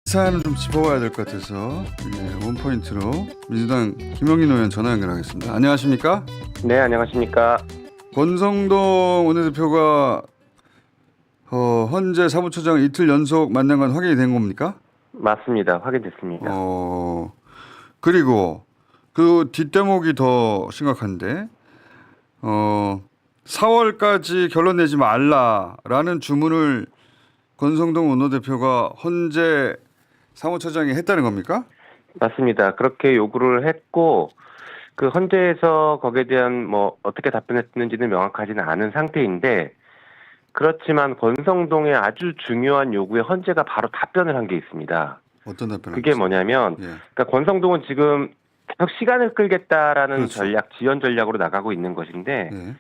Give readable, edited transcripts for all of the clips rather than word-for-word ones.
사안을 좀 짚어봐야 될 것 같아서 원포인트로 민주당 김영인 의원 전화 연결하겠습니다. 안녕하십니까? 네, 안녕하십니까. 권성동 원내대표가 헌재 사무처장 이틀 연속 만난 건 확인이 된 겁니까? 맞습니다. 확인됐습니다. 그리고 그 뒷대목이 더 심각한데 4월까지 결론 내지 말라라는 주문을 권성동 원내대표가 헌재 사무처장이 했다는 겁니까? 맞습니다. 그렇게 요구를 했고, 그 헌재에서 거기에 대한 어떻게 답변했는지는 명확하지는 않은 상태인데, 그렇지만 권성동의 아주 중요한 요구에 헌재가 바로 답변을 한 게 있습니다. 어떤 답변을 그게 뭐냐면, 예. 그러니까 권성동은 지금 계속 시간을 끌겠다라는 그렇죠. 지연 전략으로 나가고 있는 것인데, 예.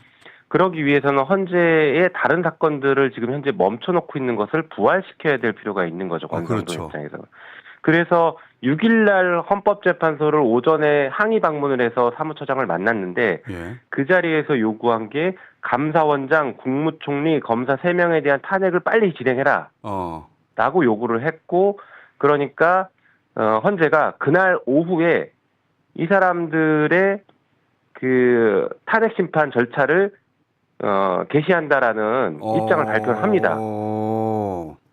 그러기 위해서는 헌재의 다른 사건들을 지금 현재 멈춰놓고 있는 것을 부활시켜야 될 필요가 있는 거죠. 권성동 그렇죠. 입장에서. 그래서 6일날 헌법재판소를 오전에 항의 방문을 해서 사무처장을 만났는데 예. 그 자리에서 요구한 게 감사원장, 국무총리, 검사 3명에 대한 탄핵을 빨리 진행해라 라고 요구를 했고, 그러니까 헌재가 그날 오후에 이 사람들의 그 탄핵 심판 절차를 개시한다라는 입장을 발표를 합니다.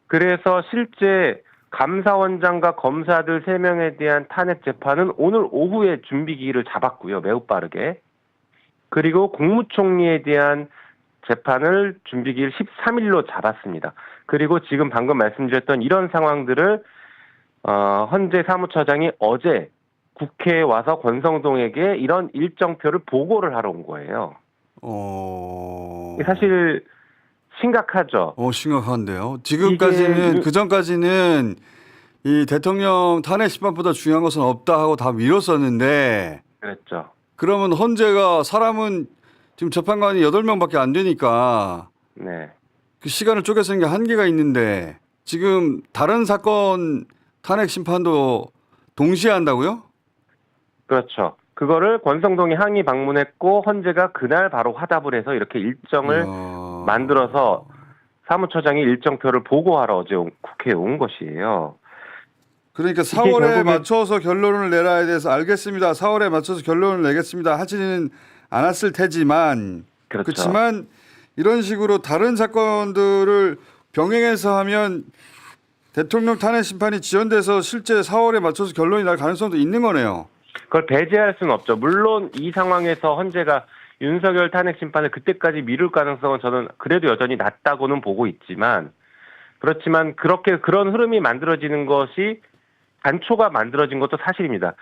그래서 실제 감사원장과 검사들 3명에 대한 탄핵 재판은 오늘 오후에 준비 기일을 잡았고요. 매우 빠르게. 그리고 국무총리에 대한 재판을 준비 기일 13일로 잡았습니다. 그리고 지금 방금 말씀드렸던 이런 상황들을 헌재 사무처장이 어제 국회에 와서 권성동에게 이런 일정표를 보고를 하러 온 거예요. 사실 심각하죠. 심각한데요. 지금까지는 그 전까지는 이 대통령 탄핵 심판보다 중요한 것은 없다 하고 다 미뤘었는데. 그랬죠. 그러면 헌재가 사람은 지금 재판관이 8명밖에 안 되니까 네. 그 시간을 쪼개 쓰는 게 한계가 있는데 지금 다른 사건 탄핵 심판도 동시에 한다고요? 그렇죠. 그거를 권성동이 항의 방문했고 헌재가 그날 바로 화답을 해서 이렇게 일정을 만들어서 사무처장이 일정표를 보고하러 어제 국회에 온 것이에요. 그러니까 4월에 맞춰서 결론을 내놔야 돼서 알겠습니다. 4월에 맞춰서 결론을 내겠습니다. 하지는 않았을 테지만 그렇죠. 그렇지만 이런 식으로 다른 사건들을 병행해서 하면 대통령 탄핵 심판이 지연돼서 실제 4월에 맞춰서 결론이 날 가능성도 있는 거네요. 그걸 배제할 수는 없죠. 물론 이 상황에서 헌재가 윤석열 탄핵 심판을 그때까지 미룰 가능성은 저는 그래도 여전히 낮다고는 보고 있지만, 그렇지만 그런 흐름이 만들어지는 것이 단초가 만들어진 것도 사실입니다.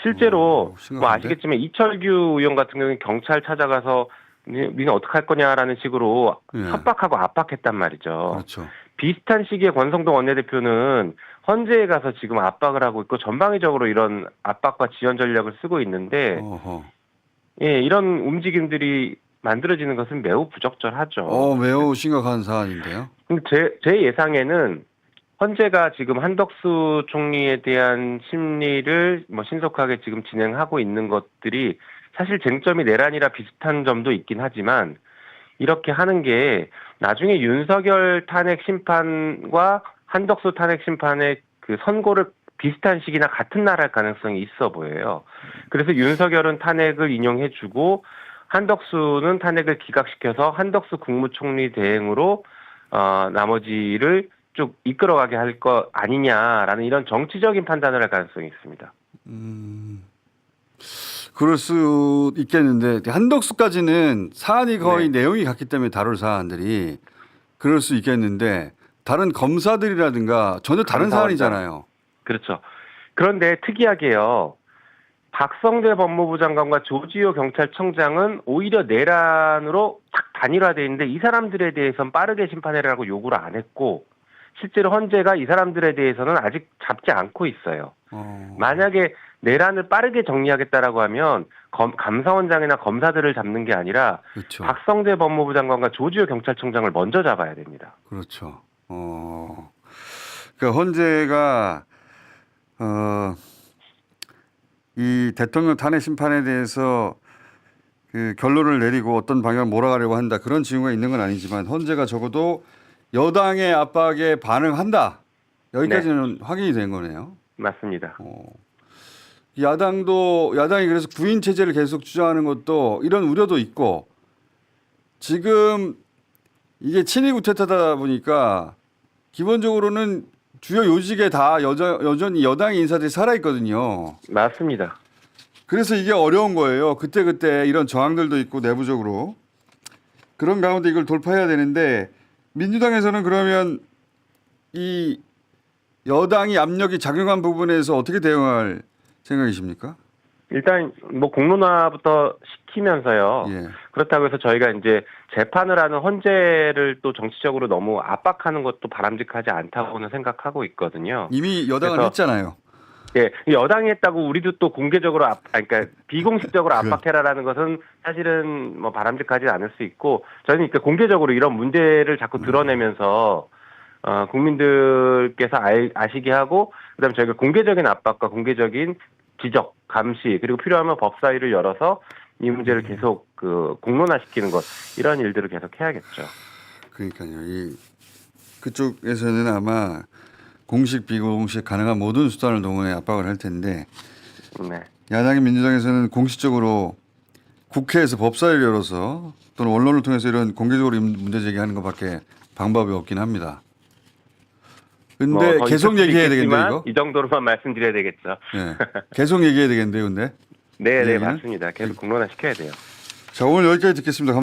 실제로 아시겠지만 이철규 의원 같은 경우는 경찰 찾아가서 니는 어떡할 거냐라는 식으로 협박하고 압박했단 말이죠. 그렇죠. 비슷한 시기에 권성동 원내대표는 헌재에 가서 지금 압박을 하고 있고 전방위적으로 이런 압박과 지연 전략을 쓰고 있는데 이런 움직임들이 만들어지는 것은 매우 부적절하죠. 매우 심각한 사안인데요. 근데 제 예상에는 헌재가 지금 한덕수 총리에 대한 심리를 신속하게 지금 진행하고 있는 것들이 사실 쟁점이 내란이라 비슷한 점도 있긴 하지만 이렇게 하는 게 나중에 윤석열 탄핵 심판과 한덕수 탄핵 심판의 그 선고를 비슷한 시기나 같은 날 할 가능성이 있어 보여요. 그래서 윤석열은 탄핵을 인용해주고 한덕수는 탄핵을 기각시켜서 한덕수 국무총리 대행으로 나머지를 쭉 이끌어가게 할 거 아니냐라는 이런 정치적인 판단을 할 가능성이 있습니다. 그럴 수 있겠는데 한덕수까지는 사안이 거의 내용이 같기 때문에 다룰 사안들이 그럴 수 있겠는데 다른 검사들이라든가 전혀 다른 사안이잖아요. 그렇죠. 그런데 특이하게요. 박성재 법무부 장관과 조지호 경찰청장은 오히려 내란으로 딱 단일화되어 있는데 이 사람들에 대해서는 빠르게 심판해라고 요구를 안 했고 실제로 헌재가 이 사람들에 대해서는 아직 잡지 않고 있어요. 만약에 내란을 빠르게 정리하겠다라고 하면 감사원장이나 검사들을 잡는 게 아니라 그렇죠. 박성재 법무부 장관과 조지호 경찰청장을 먼저 잡아야 됩니다. 그렇죠. 그러니까 헌재가 이 대통령 탄핵 심판에 대해서 그 결론을 내리고 어떤 방향을 몰아가려고 한다 그런 징후가 있는 건 아니지만 헌재가 적어도 여당의 압박에 반응한다. 여기까지는 확인이 된 거네요. 맞습니다. 야당이 그래서 구인 체제를 계속 주장하는 것도 이런 우려도 있고 지금 이게 친위 구태타다 보니까 기본적으로는 주요 요직에 다 여전히 여당의 인사들이 살아 있거든요. 맞습니다. 그래서 이게 어려운 거예요. 그때 이런 저항들도 있고 내부적으로 그런 가운데 이걸 돌파해야 되는데 민주당에서는 그러면 이 여당이 압력이 작용한 부분에서 어떻게 대응할 생각이십니까? 일단 뭐 공론화부터 시키면서요. 예. 그렇다고 해서 저희가 이제 재판을 하는 헌재를 또 정치적으로 너무 압박하는 것도 바람직하지 않다고는 생각하고 있거든요. 이미 여당은 그래서 했잖아요. 예, 여당이 했다고 우리도 또 공개적으로 그러니까 비공식적으로 압박해라라는 것은 사실은 뭐 바람직하지 않을 수 있고 저는 그러니까 공개적으로 이런 문제를 자꾸 드러내면서 국민들께서 아시게 하고 그다음에 저희가 공개적인 압박과 공개적인 지적, 감시 그리고 필요하면 법사위를 열어서 이 문제를 계속 공론화시키는 것 이런 일들을 계속 해야겠죠. 그러니까요. 그쪽에서는 아마 공식 비공식 가능한 모든 수단을 동원해 압박을 할 텐데 네. 야당인 민주당에서는 공식적으로 국회에서 법사위를 열어서 또는 언론을 통해서 이런 공개적으로 문제 제기하는 것밖에 방법이 없긴 합니다. 근데 더 계속 있을 수도 얘기해야 되겠는데 있겠지만 이거? 이 정도로만 말씀드려야 되겠죠. 네. 계속 얘기해야 되겠는데 근데? 네, 얘기는? 맞습니다. 계속 공론화 시켜야 돼요. 자, 오늘 여기까지 듣겠습니다.